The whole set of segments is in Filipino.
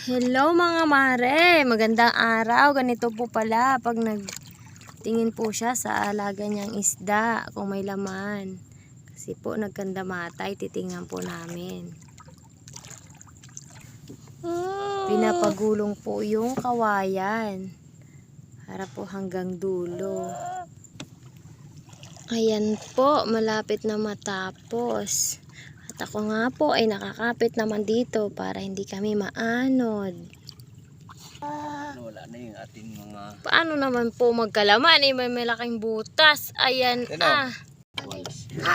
Hello mga mare, magandang araw. Ganito po pala pag nagtingin po siya sa alaga niyang isda kung may laman. Kasi po nagkandamatay, titingnan po namin. Pinapagulong po yung kawayan para po hanggang dulo. Ayan po, malapit na matapos. At ako nga po ay nakakapit naman dito para hindi kami maanod. Wala na yung ating mga... Paano naman po magkalaman? May malaking butas. Ayan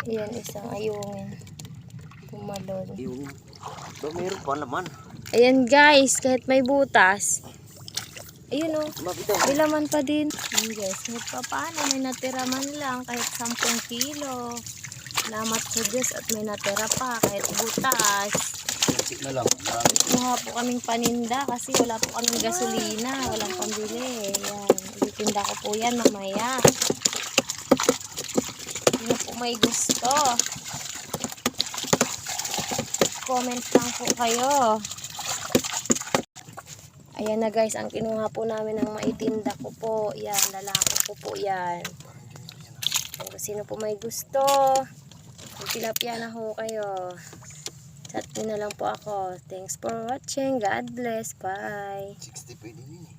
Ayan, isang ayungin. Pumalon. Yung... So, meron pa naman. Ayan guys, kahit may butas. Ayun o, Mabitaw. may laman pa din. Ayan guys, kahit pa paano may natira man lang, kahit 10 kilo. Salamat sa Diyos at may natira pa, kahit butas. Kunti na lang. Marami. Kuha po kaming paninda kasi wala po kaming gasolina, walang pambili. Ayan, itinda ko po yan mamaya. Hindi po may gusto. Comment lang po kayo. Ayan na guys, ang kinuha po namin ng maitinda ko po. Yan, lalaki ko po yan. Kung sino po may gusto, tilapia na ho kayo. Chat nyo na lang po ako. Thanks for watching. God bless. Bye. 60 pwede din eh.